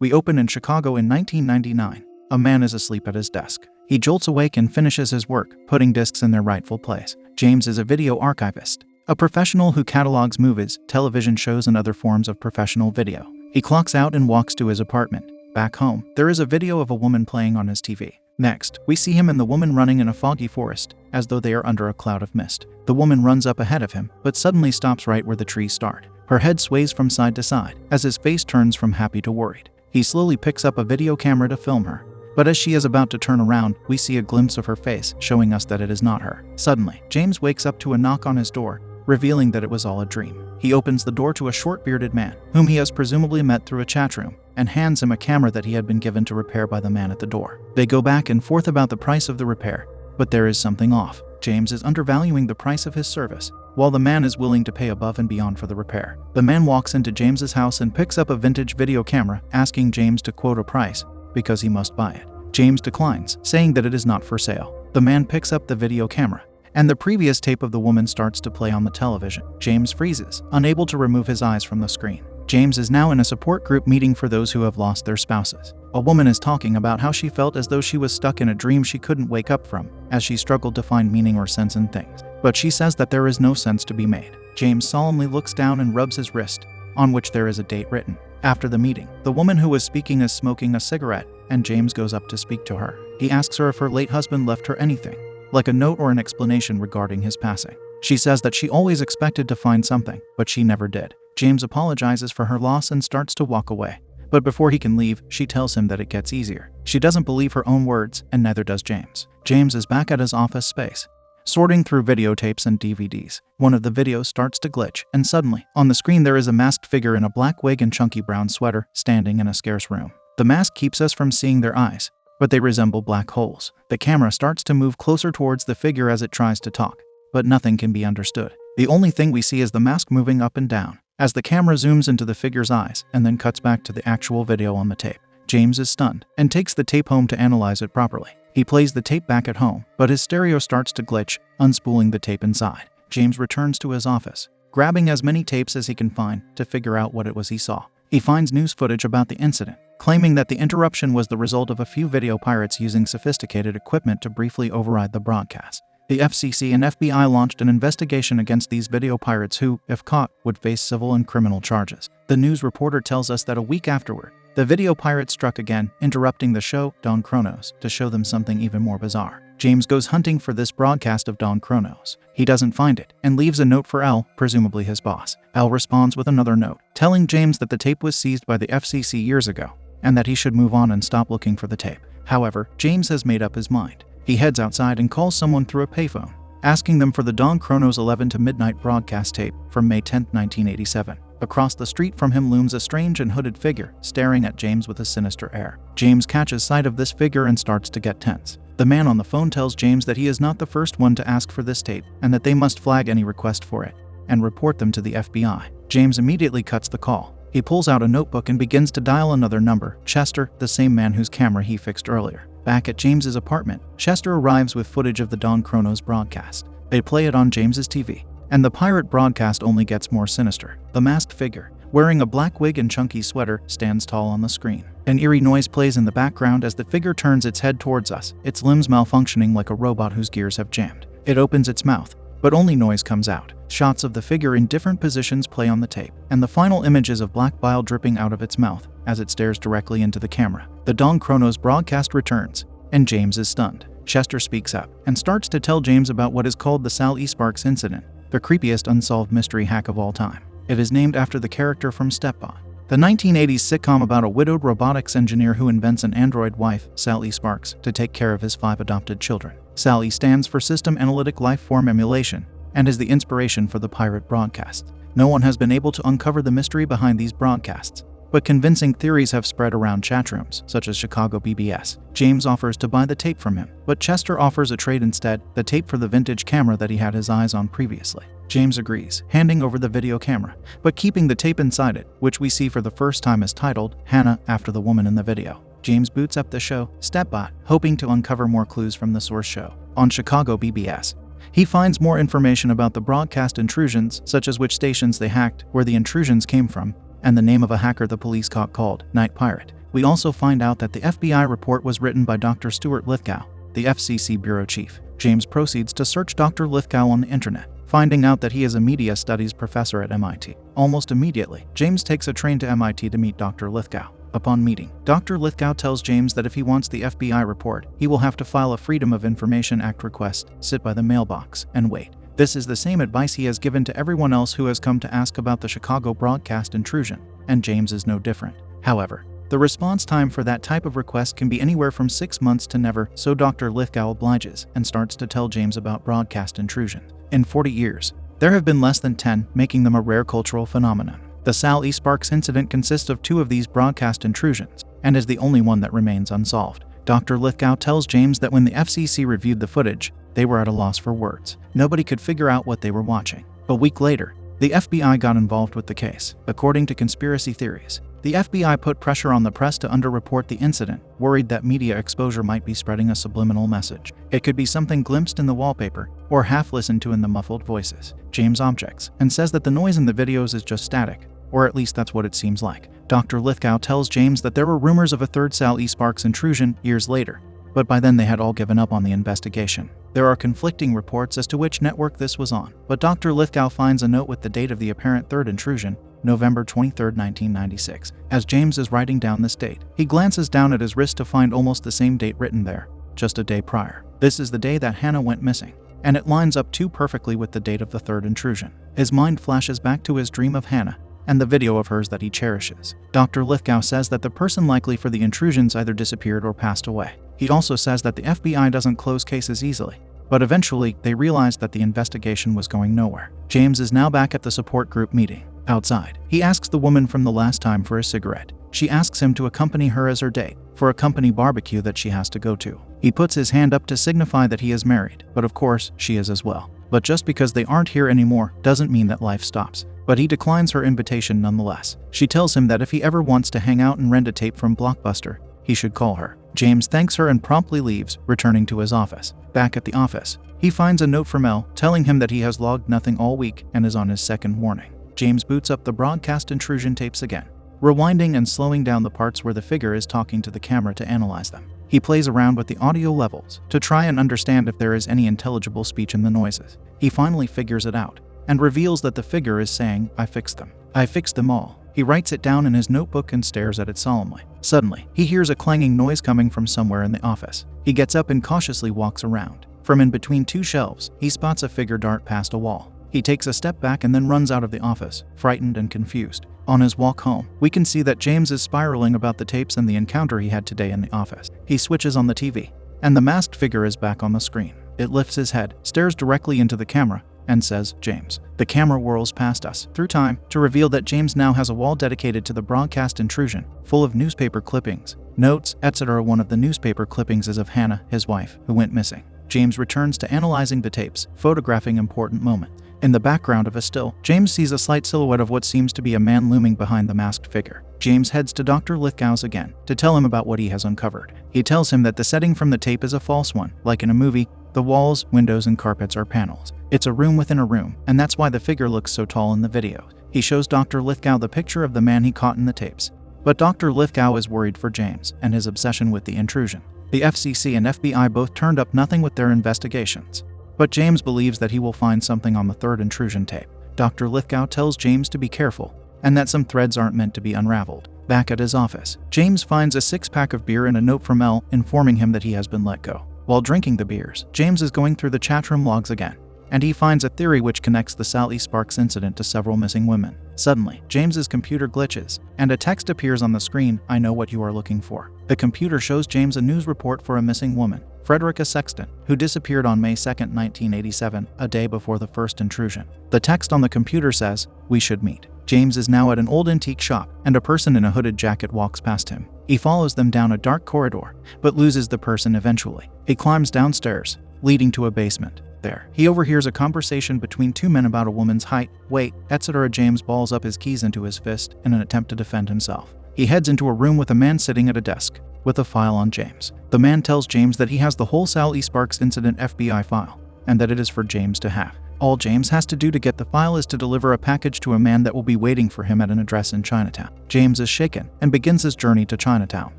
We open in Chicago in 1999. A man is asleep at his desk. He jolts awake and finishes his work, putting discs in their rightful place. James is a video archivist, a professional who catalogs movies, television shows, and other forms of professional video. He clocks out and walks to his apartment. Back home, there is a video of a woman playing on his TV. Next, we see him and the woman running in a foggy forest, as though they are under a cloud of mist. The woman runs up ahead of him, but suddenly stops right where the trees start. Her head sways from side to side, as his face turns from happy to worried. He slowly picks up a video camera to film her. But as she is about to turn around, we see a glimpse of her face, showing us that it is not her. Suddenly, James wakes up to a knock on his door, revealing that it was all a dream. He opens the door to a short bearded man, whom he has presumably met through a chat room, and hands him a camera that he had been given to repair by the man at the door. They go back and forth about the price of the repair, but there is something off. James is undervaluing the price of his service, while the man is willing to pay above and beyond for the repair. The man walks into James's house and picks up a vintage video camera, asking James to quote a price, because he must buy it. James declines, saying that it is not for sale. The man picks up the video camera, and the previous tape of the woman starts to play on the television. James freezes, unable to remove his eyes from the screen. James is now in a support group meeting for those who have lost their spouses. A woman is talking about how she felt as though she was stuck in a dream she couldn't wake up from, as she struggled to find meaning or sense in things. But she says that there is no sense to be made. James solemnly looks down and rubs his wrist, on which there is a date written. After the meeting, the woman who was speaking is smoking a cigarette, and James goes up to speak to her. He asks her if her late husband left her anything, like a note or an explanation regarding his passing. She says that she always expected to find something, but she never did. James apologizes for her loss and starts to walk away. But before he can leave, she tells him that it gets easier. She doesn't believe her own words, and neither does James. James is back at his office space, sorting through videotapes and DVDs. One of the videos starts to glitch, and suddenly, on the screen there is a masked figure in a black wig and chunky brown sweater, standing in a scarce room. The mask keeps us from seeing their eyes, but they resemble black holes. The camera starts to move closer towards the figure as it tries to talk, but nothing can be understood. The only thing we see is the mask moving up and down, as the camera zooms into the figure's eyes and then cuts back to the actual video on the tape. James is stunned and takes the tape home to analyze it properly. He plays the tape back at home, but his stereo starts to glitch, unspooling the tape inside. James returns to his office, grabbing as many tapes as he can find to figure out what it was he saw. He finds news footage about the incident, claiming that the interruption was the result of a few video pirates using sophisticated equipment to briefly override the broadcast. The FCC and FBI launched an investigation against these video pirates who, if caught, would face civil and criminal charges. The news reporter tells us that a week afterward, the video pirates struck again, interrupting the show, Dawn Chronos, to show them something even more bizarre. James goes hunting for this broadcast of Dawn Chronos. He doesn't find it, and leaves a note for L, presumably his boss. L responds with another note, telling James that the tape was seized by the FCC years ago, and that he should move on and stop looking for the tape. However, James has made up his mind. He heads outside and calls someone through a payphone, asking them for the Dawn Chronos 11 to midnight broadcast tape from May 10, 1987. Across the street from him looms a strange and hooded figure, staring at James with a sinister air. James catches sight of this figure and starts to get tense. The man on the phone tells James that he is not the first one to ask for this tape, and that they must flag any request for it, and report them to the FBI. James immediately cuts the call. He pulls out a notebook and begins to dial another number, Chester, the same man whose camera he fixed earlier. Back at James's apartment, Chester arrives with footage of the Dawn Chronos broadcast. They play it on James's TV, and the pirate broadcast only gets more sinister. The masked figure, wearing a black wig and chunky sweater, stands tall on the screen. An eerie noise plays in the background as the figure turns its head towards us, its limbs malfunctioning like a robot whose gears have jammed. It opens its mouth, but only noise comes out. Shots of the figure in different positions play on the tape, and the final image is of black bile dripping out of its mouth as it stares directly into the camera. The Dawn Chronos broadcast returns, and James is stunned. Chester speaks up and starts to tell James about what is called the Sal E. Sparks incident, the creepiest unsolved mystery hack of all time. It is named after the character from Step On, the 1980s sitcom about a widowed robotics engineer who invents an android wife, Sal E. Sparks, to take care of his 5 adopted children. Sal E. stands for System Analytic Lifeform Emulation, and is the inspiration for the pirate broadcasts. No one has been able to uncover the mystery behind these broadcasts, but convincing theories have spread around chatrooms, such as Chicago BBS. James offers to buy the tape from him, but Chester offers a trade instead, the tape for the vintage camera that he had his eyes on previously. James agrees, handing over the video camera, but keeping the tape inside it, which we see for the first time is titled Hannah, after the woman in the video. James boots up the show, Stepbot, hoping to uncover more clues from the source show. On Chicago BBS, he finds more information about the broadcast intrusions, such as which stations they hacked, where the intrusions came from, and the name of a hacker the police caught called Night Pirate. We also find out that the FBI report was written by Dr. Stuart Lithgow, the FCC bureau chief. James proceeds to search Dr. Lithgow on the internet, finding out that he is a media studies professor at MIT. Almost immediately, James takes a train to MIT to meet Dr. Lithgow. Upon meeting, Dr. Lithgow tells James that if he wants the FBI report, he will have to file a Freedom of Information Act request, sit by the mailbox, and wait. This is the same advice he has given to everyone else who has come to ask about the Chicago broadcast intrusion, and James is no different. However, the response time for that type of request can be anywhere from 6 months to never, so Dr. Lithgow obliges and starts to tell James about broadcast intrusion. In 40 years, there have been less than 10, making them a rare cultural phenomenon. The Sal E. Sparks incident consists of 2 of these broadcast intrusions, and is the only one that remains unsolved. Dr. Lithgow tells James that when the FCC reviewed the footage, they were at a loss for words. Nobody could figure out what they were watching. A week later, the FBI got involved with the case. According to conspiracy theories, the FBI put pressure on the press to underreport the incident, worried that media exposure might be spreading a subliminal message. It could be something glimpsed in the wallpaper, or half listened to in the muffled voices. James objects, and says that the noise in the videos is just static, or at least that's what it seems like. Dr. Lithgow tells James that there were rumors of a third Sal E. Sparks intrusion years later, but by then they had all given up on the investigation. There are conflicting reports as to which network this was on, but Dr. Lithgow finds a note with the date of the apparent third intrusion, November 23, 1996. As James is writing down this date, he glances down at his wrist to find almost the same date written there, just a day prior. This is the day that Hannah went missing, and it lines up too perfectly with the date of the third intrusion. His mind flashes back to his dream of Hannah, and the video of hers that he cherishes. Dr. Lithgow says that the person likely for the intrusions either disappeared or passed away. He also says that the FBI doesn't close cases easily, but eventually they realized that the investigation was going nowhere. James is now back at the support group meeting. Outside, he asks the woman from the last time for a cigarette. She asks him to accompany her as her date for a company barbecue that she has to go to. He puts his hand up to signify that he is married, but of course, she is as well. But just because they aren't here anymore doesn't mean that life stops. But he declines her invitation nonetheless. She tells him that if he ever wants to hang out and rent a tape from Blockbuster, he should call her. James thanks her and promptly leaves, returning to his office. Back at the office, he finds a note from Elle telling him that he has logged nothing all week and is on his second warning. James boots up the broadcast intrusion tapes again, rewinding and slowing down the parts where the figure is talking to the camera to analyze them. He plays around with the audio levels to try and understand if there is any intelligible speech in the noises. He finally figures it out and reveals that the figure is saying, "I fixed them. I fixed them all." He writes it down in his notebook and stares at it solemnly. Suddenly, he hears a clanging noise coming from somewhere in the office. He gets up and cautiously walks around. From in between 2 shelves, he spots a figure dart past a wall. He takes a step back and then runs out of the office, frightened and confused. On his walk home, we can see that James is spiraling about the tapes and the encounter he had today in the office. He switches on the TV, and the masked figure is back on the screen. It lifts his head, stares directly into the camera, and says, "James." The camera whirls past us, through time, to reveal that James now has a wall dedicated to the broadcast intrusion, full of newspaper clippings, notes, etc. One of the newspaper clippings is of Hannah, his wife, who went missing. James returns to analyzing the tapes, photographing important moments. In the background of a still, James sees a slight silhouette of what seems to be a man looming behind the masked figure. James heads to Dr. Lithgow's again, to tell him about what he has uncovered. He tells him that the setting from the tape is a false one. Like in a movie, the walls, windows, and carpets are panels. It's a room within a room, and that's why the figure looks so tall in the video. He shows Dr. Lithgow the picture of the man he caught in the tapes. But Dr. Lithgow is worried for James and his obsession with the intrusion. The FCC and FBI both turned up nothing with their investigations. But James believes that he will find something on the third intrusion tape. Dr. Lithgow tells James to be careful, and that some threads aren't meant to be unraveled. Back at his office, James finds a 6-pack of beer and a note from Elle informing him that he has been let go. While drinking the beers, James is going through the chatroom logs again, and he finds a theory which connects the Sal E. Sparks incident to several missing women. Suddenly, James's computer glitches, and a text appears on the screen, "I know what you are looking for." The computer shows James a news report for a missing woman, Frederica Sexton, who disappeared on May 2, 1987, a day before the first intrusion. The text on the computer says, "We should meet." James is now at an old antique shop, and a person in a hooded jacket walks past him. He follows them down a dark corridor, but loses the person eventually. He climbs downstairs, leading to a basement. There, he overhears a conversation between 2 men about a woman's height, weight, etc. James balls up his keys into his fist in an attempt to defend himself. He heads into a room with a man sitting at a desk, with a file on James. The man tells James that he has the whole Sal E. Sparks incident FBI file, and that it is for James to have. All James has to do to get the file is to deliver a package to a man that will be waiting for him at an address in Chinatown. James is shaken and begins his journey to Chinatown.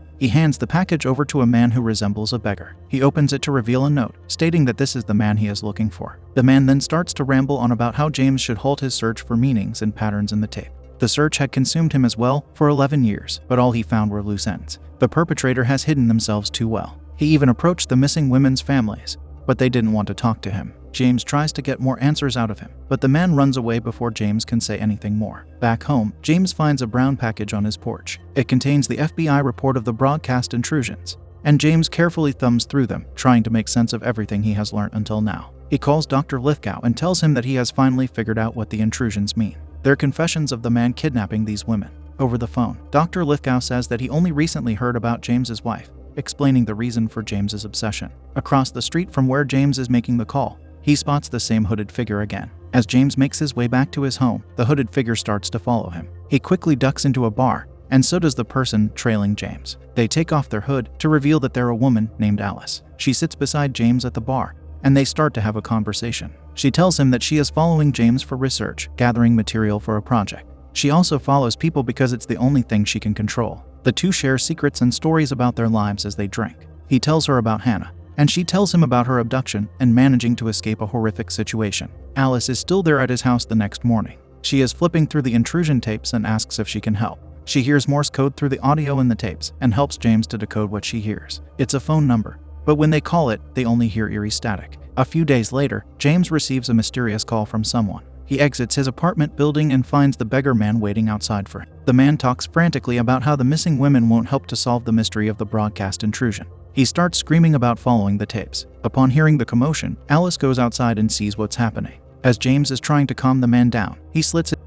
He hands the package over to a man who resembles a beggar. He opens it to reveal a note, stating that this is the man he is looking for. The man then starts to ramble on about how James should halt his search for meanings and patterns in the tape. The search had consumed him as well for 11 years, but all he found were loose ends. The perpetrator has hidden themselves too well. He even approached the missing women's families, but they didn't want to talk to him. James tries to get more answers out of him, but the man runs away before James can say anything more. Back home, James finds a brown package on his porch. It contains the FBI report of the broadcast intrusions, and James carefully thumbs through them, trying to make sense of everything he has learned until now. He calls Dr. Lithgow and tells him that he has finally figured out what the intrusions mean. They're confessions of the man kidnapping these women. Over the phone, Dr. Lithgow says that he only recently heard about James's wife, explaining the reason for James's obsession. Across the street from where James is making the call, he spots the same hooded figure again. As James makes his way back to his home, the hooded figure starts to follow him. He quickly ducks into a bar, and so does the person trailing James. They take off their hood to reveal that they're a woman named Alice. She sits beside James at the bar, and they start to have a conversation. She tells him that she is following James for research, gathering material for a project. She also follows people because it's the only thing she can control. The two share secrets and stories about their lives as they drink. He tells her about Hannah, and she tells him about her abduction and managing to escape a horrific situation. Alice is still there at his house the next morning. She is flipping through the intrusion tapes and asks if she can help. She hears Morse code through the audio in the tapes and helps James to decode what she hears. It's a phone number, but when they call it, they only hear eerie static. A few days later, James receives a mysterious call from someone. He exits his apartment building and finds the beggar man waiting outside for him. The man talks frantically about how the missing women won't help to solve the mystery of the broadcast intrusion. He starts screaming about following the tapes. Upon hearing the commotion, Alice goes outside and sees what's happening. As James is trying to calm the man down, he slits it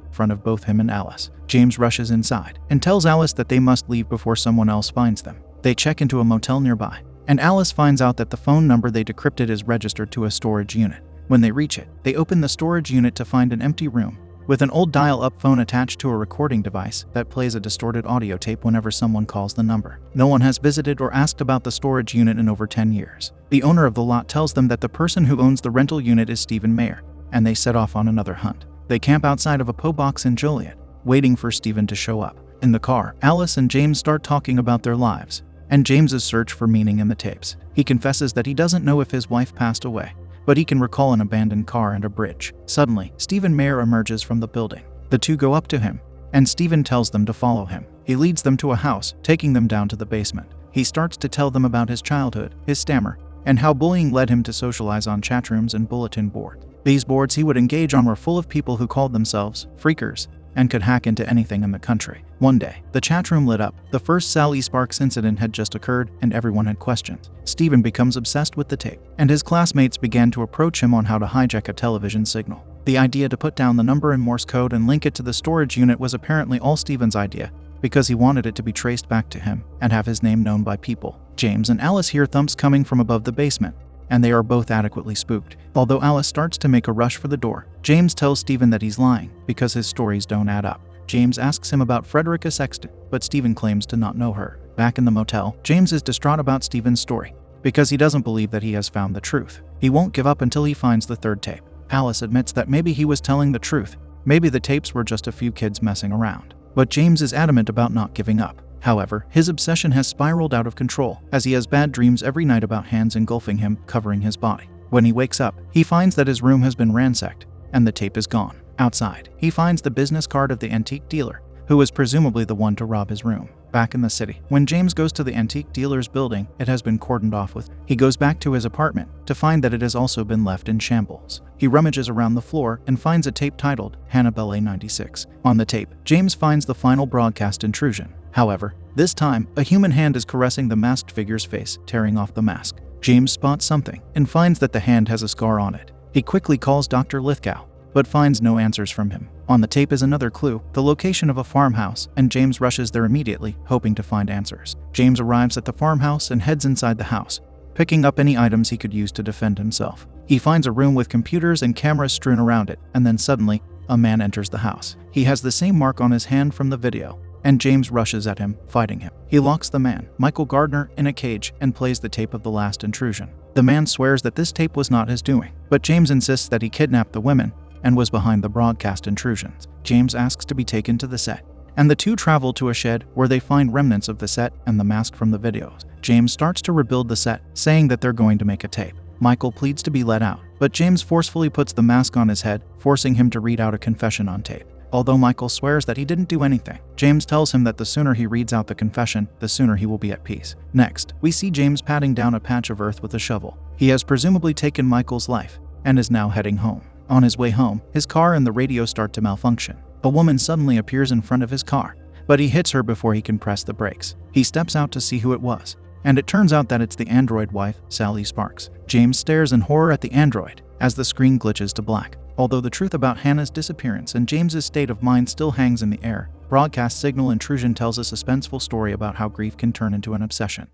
in front of both him and Alice. James rushes inside and tells Alice that they must leave before someone else finds them. They check into a motel nearby, and Alice finds out that the phone number they decrypted is registered to a storage unit. When they reach it, they open the storage unit to find an empty room with an old dial-up phone attached to a recording device that plays a distorted audio tape whenever someone calls the number. No one has visited or asked about the storage unit in over 10 years. The owner of the lot tells them that the person who owns the rental unit is Stephen Mayer, and they set off on another hunt. They camp outside of a PO box in Joliet, waiting for Stephen to show up. In the car, Alice and James start talking about their lives, and James's search for meaning in the tapes. He confesses that he doesn't know if his wife passed away, but he can recall an abandoned car and a bridge. Suddenly, Stephen Mayer emerges from the building. The two go up to him, and Stephen tells them to follow him. He leads them to a house, taking them down to the basement. He starts to tell them about his childhood, his stammer, and how bullying led him to socialize on chatrooms and bulletin boards. These boards he would engage on were full of people who called themselves freakers and could hack into anything in the country. One day, the chatroom lit up. The first Sally Sparks incident had just occurred, and everyone had questions. Stephen becomes obsessed with the tape, and his classmates began to approach him on how to hijack a television signal. The idea to put down the number in Morse code and link it to the storage unit was apparently all Stephen's idea, because he wanted it to be traced back to him and have his name known by people. James and Alice hear thumps coming from above the basement, and they are both adequately spooked. Although Alice starts to make a rush for the door, James tells Stephen that he's lying because his stories don't add up. James asks him about Frederica Sexton, but Stephen claims to not know her. Back in the motel, James is distraught about Stephen's story because he doesn't believe that he has found the truth. He won't give up until he finds the third tape. Alice admits that maybe he was telling the truth. Maybe the tapes were just a few kids messing around. But James is adamant about not giving up. However, his obsession has spiraled out of control as he has bad dreams every night about hands engulfing him, covering his body. When he wakes up, he finds that his room has been ransacked and the tape is gone. Outside, he finds the business card of the antique dealer, who was presumably the one to rob his room. Back in the city, when James goes to the antique dealer's building, it has been cordoned off with. He goes back to his apartment to find that it has also been left in shambles. He rummages around the floor and finds a tape titled Hannibal A96. On the tape, James finds the final broadcast intrusion. However, this time, a human hand is caressing the masked figure's face, tearing off the mask. James spots something and finds that the hand has a scar on it. He quickly calls Dr. Lithgow, but finds no answers from him. On the tape is another clue, the location of a farmhouse, and James rushes there immediately, hoping to find answers. James arrives at the farmhouse and heads inside the house, picking up any items he could use to defend himself. He finds a room with computers and cameras strewn around it, and then suddenly, a man enters the house. He has the same mark on his hand from the video, and James rushes at him, fighting him. He locks the man, Michael Gardner, in a cage and plays the tape of the last intrusion. The man swears that this tape was not his doing, but James insists that he kidnapped the women and was behind the broadcast intrusions. James asks to be taken to the set, and the two travel to a shed where they find remnants of the set and the mask from the videos. James starts to rebuild the set, saying that they're going to make a tape. Michael pleads to be let out, but James forcefully puts the mask on his head, forcing him to read out a confession on tape. Although Michael swears that he didn't do anything, James tells him that the sooner he reads out the confession, the sooner he will be at peace. Next, we see James patting down a patch of earth with a shovel. He has presumably taken Michael's life and is now heading home. On his way home, his car and the radio start to malfunction. A woman suddenly appears in front of his car, but he hits her before he can press the brakes. He steps out to see who it was, and it turns out that it's the android wife, Sally Sparks. James stares in horror at the android as the screen glitches to black. Although the truth about Hannah's disappearance and James's state of mind still hangs in the air, broadcast signal intrusion tells a suspenseful story about how grief can turn into an obsession.